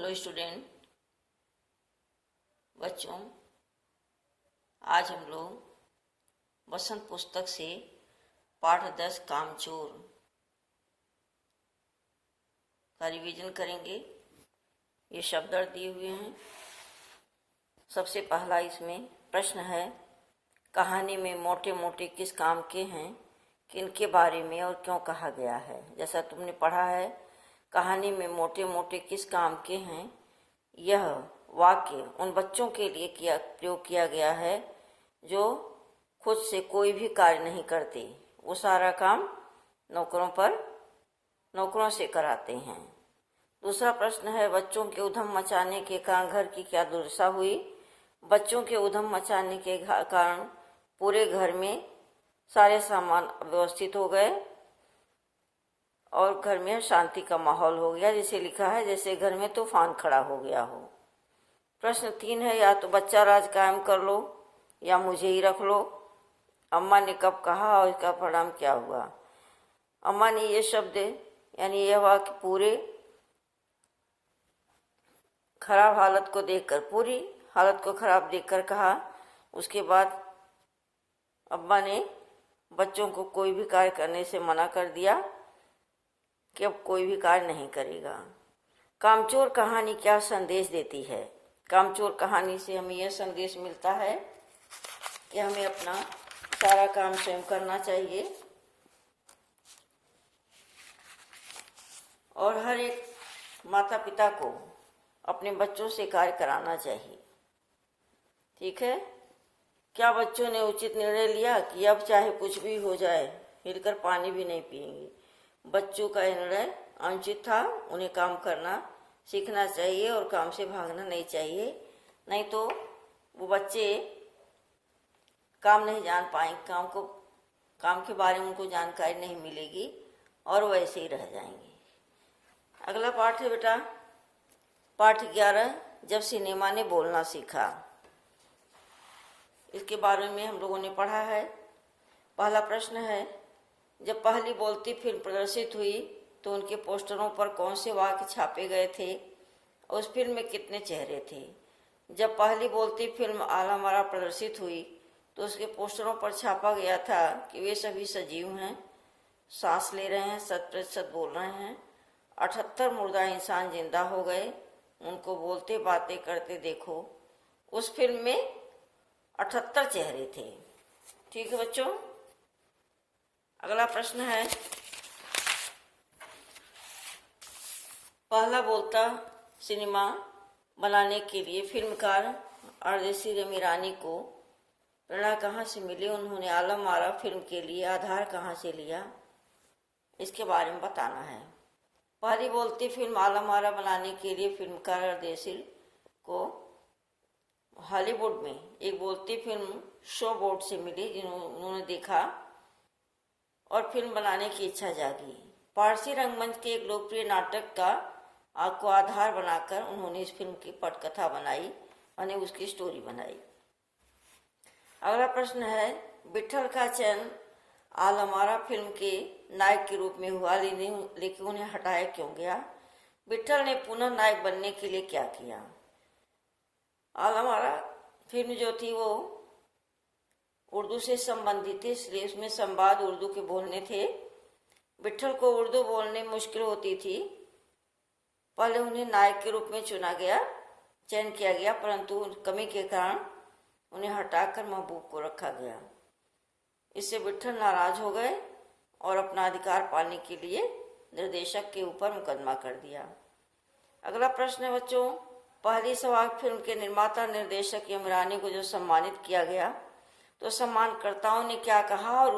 Hello student बच्चों, आज हम लोग वसंत पुस्तक से पाठ 10 कामचोर का रिवीजन करेंगे। ये शब्द अर्थ दिए हुए हैं। सबसे पहला इसमें प्रश्न है, कहानी में मोटे मोटे किस काम के हैं, किनके बारे में और क्यों कहा गया है। जैसा तुमने पढ़ा है, कहानी में मोटे मोटे किस काम के हैं, यह वाक्य उन बच्चों के लिए प्रयोग किया गया है जो खुद से कोई भी कार्य नहीं करते, वो सारा काम नौकरों से कराते हैं। दूसरा प्रश्न है, बच्चों के उधम मचाने के कारण घर की क्या दुर्दशा हुई। बच्चों के उधम मचाने के कारण पूरे घर में सारे सामान अव्यवस्थित हो गए और घर में शांति का माहौल हो गया। जिसे लिखा है जैसे घर में तूफान खड़ा हो गया हो। प्रश्न 3 है, या तो बच्चा राज कायम कर लो या मुझे ही रख लो। अम्मा ने कब कहा और इसका परिणाम क्या हुआ। अम्मा ने ये शब्द यानी यह वाक्य पूरी हालत को खराब देखकर कहा। उसके बाद अम्मा ने बच्चों को कोई भी कार्य करने से मना कर दिया कि अब कोई भी कार्य नहीं करेगा। कामचोर कहानी क्या संदेश देती है। कामचोर कहानी से हमें यह संदेश मिलता है कि हमें अपना सारा काम स्वयं करना चाहिए और हर एक माता पिता को अपने बच्चों से कार्य कराना चाहिए। ठीक है, क्या बच्चों ने उचित निर्णय लिया कि अब चाहे कुछ भी हो जाए हिलकर पानी भी नहीं पिएंगे। बच्चों का निर्णय अनुचित था। उन्हें काम करना सीखना चाहिए और काम से भागना नहीं चाहिए, नहीं तो वो बच्चे काम नहीं जान पाएंगे, काम के बारे में उनको जानकारी नहीं मिलेगी और वैसे ही रह जाएंगे। अगला पाठ है बेटा पाठ 11, जब सिनेमा ने बोलना सीखा। इसके बारे में हम लोगों ने पढ़ा है। पहला प्रश्न है, जब पहली बोलती फिल्म प्रदर्शित हुई तो उनके पोस्टरों पर कौन से वाक्य छापे गए थे, उस फिल्म में कितने चेहरे थे। जब पहली बोलती फिल्म आला मारा प्रदर्शित हुई तो उसके पोस्टरों पर छापा गया था कि वे सभी सजीव हैं, सांस ले रहे हैं, 100% बोल रहे हैं। 78 मुर्दा इंसान जिंदा हो गए, उनको बोलते बातें करते देखो। उस फिल्म में 78 चेहरे थे। ठीक है बच्चों, अगला प्रश्न है, पहला बोलता सिनेमा बनाने के लिए फिल्मकार अर्देसी रमीरानी को प्रेरणा कहाँ से मिली, उन्होंने आलम आरा फिल्म के लिए आधार कहाँ से लिया, इसके बारे में बताना है। पहली बोलती फिल्म आलम आरा बनाने के लिए फिल्मकार अर्देसी को हॉलीवुड में एक बोलती फिल्म शो बोर्ड से मिली, जिन्होंने देखा और फिल्म बनाने की इच्छा जागी। पारसी रंगमंच के एक लोकप्रिय नाटक को आधार बनाकर उन्होंने इस फिल्म की पटकथा बनाई और उसकी स्टोरी बनाई। अगला प्रश्न है, विट्ठल का चयन आलम आरा फिल्म के नायक के रूप में हुआ, लेकिन उन्हें हटाया क्यों गया। विट्ठल ने पुनः नायक बनने के लिए क्या किया। आलम आरा फिल्म जो थी वो उर्दू से संबंधित थी, इसलिए उसमें संवाद उर्दू के बोलने थे। विट्ठल को उर्दू बोलने में मुश्किल होती थी। पहले उन्हें नायक के रूप में चयन किया गया, परंतु कमी के कारण उन्हें हटाकर महबूब को रखा गया। इससे विट्ठल नाराज हो गए और अपना अधिकार पाने के लिए निर्देशक के ऊपर मुकदमा कर दिया। अगला प्रश्न है बच्चों, पहली सवाल फिल्म के निर्माता निर्देशक यमरानी को जो सम्मानित किया गया तो सम्मानकर्ताओं ने क्या कहा और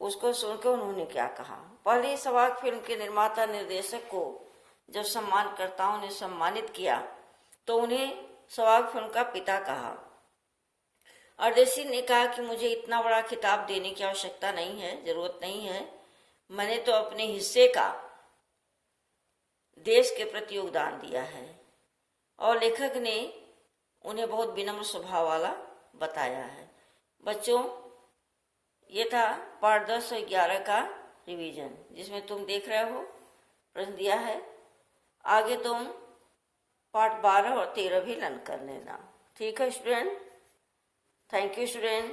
उसको सुनकर उन्होंने क्या कहा। पहली सवाल फिल्म के निर्माता निर्देशक को जब सम्मानकर्ताओं ने सम्मानित किया तो उन्हें सवाल फिल्म का पिता कहा। अर्देसी ने कहा कि मुझे इतना बड़ा खिताब देने की आवश्यकता नहीं है, जरूरत नहीं है। मैंने तो अपने हिस्से का देश के प्रति योगदान दिया है। और लेखक ने उन्हें बहुत विनम्र स्वभाव वाला बताया है। बच्चों, ये था पाठ 10 और 11 का रिवीजन, जिसमें तुम देख रहे हो प्रश्न दिया है। आगे तुम पार्ट 12 और 13 भी लर्न कर लेना। ठीक है स्टूडेंट, थैंक यू स्टूडेंट।